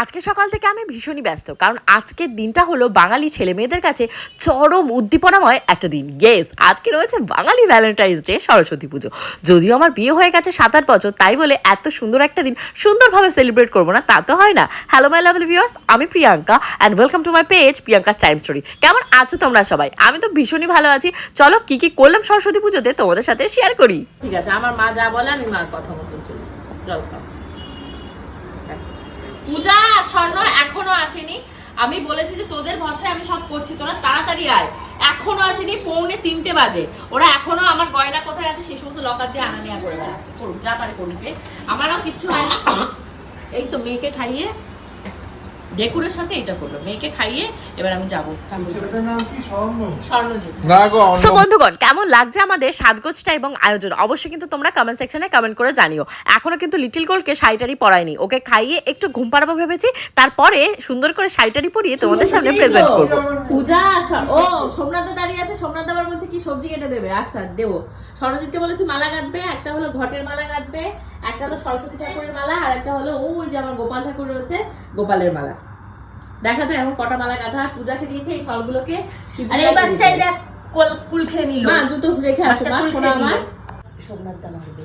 আজকে সকাল থেকে আমি ভীষণই ব্যস্ত, কারণ আজকের দিনটা হলো বাঙালি ছেলে মেয়েদের কাছে চরম উদ্দীপনাময় একটা দিন। ইয়েস, আজকে রয়েছে বাঙালি ভ্যালেন্টাইন্স ডে, সরস্বতী পুজো। যদিও আমার বিয়ে হয়ে গেছে 7-8 বছর, তাই বলে এত সুন্দর একটা দিন সুন্দরভাবে সেলিব্রেট করবো না তা তো হয় না। হ্যালো মাই লাভলি ভিউয়ার্স, আমি Priyanka and welcome to my page Priyanka's time story. কেমন আছো তোমরা সবাই? আমি তো ভীষণই ভালো আছি। চলো কি কি করলাম সরস্বতী পুজোতে তোমাদের সাথে শেয়ার করি। ঠিক আছে, আমার মা যা বলে আমি মার কথা মতন চলি। জল খাও। পূজা স্বর্ণ এখনো আসেনি। আমি বলেছি যে তোদের ভরসায় আমি সব করছি, তোরা তাড়াতাড়ি আয়। এখনো আসেনি, 2:45 বাজে। ওরা এখনো আমার গয়না কোথায় আছে সেই সমস্ত লকার দিয়ে আনা নেওয়া করে বেড়াচ্ছে। করুক, যা পারে করুক। আমারও কিচ্ছু হয় না। এই তো মেয়েকে খাইয়ে ডেকুরের সাথে এটা করলো, মেয়েকে খাইয়ে এবার আমি যাবো। সো বন্ধুগণ, কেমন লাগছে আমাদের সাজগোজটা এবং আয়োজন? অবশ্যই কিন্তু তোমরা কমেন্ট সেকশনে কমেন্ট করে জানিও। এখনো কিন্তু লিটিল গোল্ডকে শাড়িটারি পরাইনি, ওকে খাইয়ে একটু ঘুম পাড়াবো ভেবেছি, তারপরে সুন্দর করে শাড়িটারি পরিয়ে তোমাদের সামনে প্রেজেন্ট করবো। পূজা ও সোমনাথ দাঁড়িয়ে আছে, সোমনাথ আবার বলছে কি সবজি কেটে দেবে। আচ্ছা দেবো। স্বর্ণজিৎকে বলেছি মালা গাঁথবে, একটা হলো ঘটের মালা গাঁথবে, একটা হলো সরস্বতী ঠাকুরের মালা, আর একটা হলো ওই যে আমার গোপাল ঠাকুর রয়েছে গোপালের মালা। দেখা যায় এখন কটা মালা গাঁথা। পূজাকে দিয়েছে এই ফলগুলোকে। আরে এই বাচ্চাইরা কুল খেয়ে নিল। মা জুতো রেখে আসো, মা শোনা আমার সোমনাথ দা মারবে।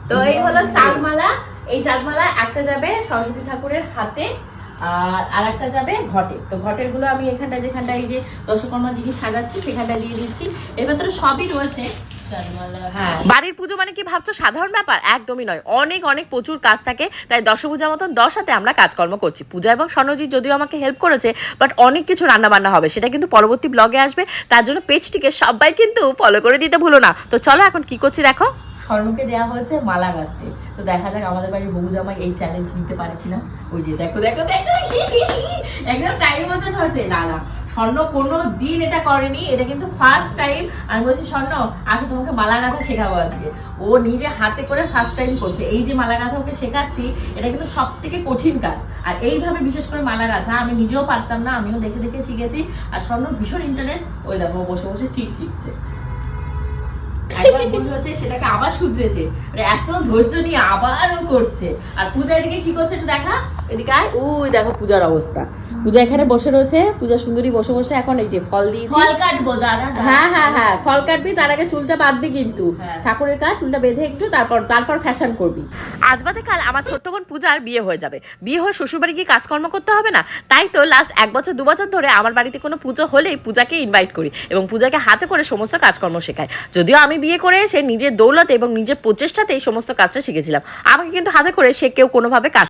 তো এই হলো চাঁদমালা। এই চাঁদমালা একটা যাবে সরস্বতী ঠাকুরের হাতে, আর একটা যাবে ঘটে। তো ঘটের গুলো আমি এখানটায় যেখানটায় এই যে দশকর্মা জিনিস সাজাচ্ছি সেখানটায় দিয়ে দিচ্ছি। এর ভেতরে সবই রয়েছে। বাড়ির পুজো মানে কি ভাবছো সাধারণ ব্যাপার? একদমই নয়, অনেক অনেক প্রচুর কাজ থাকে। তাই দশপূজার মতন 10 হাতে আমরা কাজকর্ম করছি। পূজা এবং স্বর্ণজিৎ যদিও আমাকে হেল্প করেছে, বাট অনেক কিছু রান্না বান্না হবে, সেটা কিন্তু পরবর্তী ব্লগে আসবে। তার জন্য পেজটিকে সবাই কিন্তু ফলো করে দিতে ভুলো না। তো চলো এখন কি করছি দেখো। স্বর্ণকে দেওয়া হয়েছে মালা গাঁথতে। তো দেখা যাক আমাদের বাড়ির হবু জামাই এই চ্যালেঞ্জ নিতে পারে কিনা। ওই যে দেখো দেখো দেখো, একদম টাইম মতন হয়েছে। না না, স্বর্ণ কোনো দিন এটা করেনি, এটা কিন্তু ফার্স্ট টাইম। আমি বলছি স্বর্ণ আসো তোমাকে মালা গাঁথা শেখাবো আজকে। ও নিজে হাতে করে ফার্স্ট টাইম করছে। এই যে মালা গাঁথা ওকে শেখাচ্ছি, এটা কিন্তু সব থেকে কঠিন কাজ। আর এইভাবে বিশেষ করে মালা গাঁথা আমি নিজেও পারতাম না, আমিও দেখে দেখে শিখেছি। আর স্বর্ণ ভীষণ ইন্টারেস্ট। ওই দেখো বসে বসে ঠিক শিখছে। একবার ভুল হচ্ছে সেটাকে আবার শুধরেছে, এত ধৈর্য নিয়ে আবারও করছে। আর পূজা এদিকে কি করছে একটু দেখা, এদিকে আয়। ওই দেখো পূজার অবস্থা। পূজা এখানে বসে রয়েছে, পূজা সুন্দরী বসে বসে এখন এই যে ফল দিয়েছি। ফল কাটবো দাদা। হ্যাঁ হ্যাঁ হ্যাঁ, ফল কাটবি, তার আগে চুলটা বাঁধবি কিন্তু। ঠাকুরের কাজ, চুলটা বেঁধে একটু তারপর ফ্যাশন করবি। আজ বাদে কাল আমার ছোট্ট বোন পূজার বিয়ে হয়ে যাবে। বিয়ে হয়ে শ্বশুরবাড়ি গিয়ে কাজকর্ম করতে হবে না? তাই তো লাস্ট 1 বছর 2 বছর ধরে আমার বাড়িতে কোনো পুজো হলেই পূজাকে ইনভাইট করি এবং পূজাকে হাতে করে সমস্ত কাজকর্ম শেখাই। যদিও আমি বিয়ে করে এসে নিজের দৌলতে এবং নিজের প্রচেষ্টাতে এই সমস্ত কাজটা শিখেছিলাম, আমাকে কিন্তু হাতে করে সে কেউ কোনোভাবে কাজ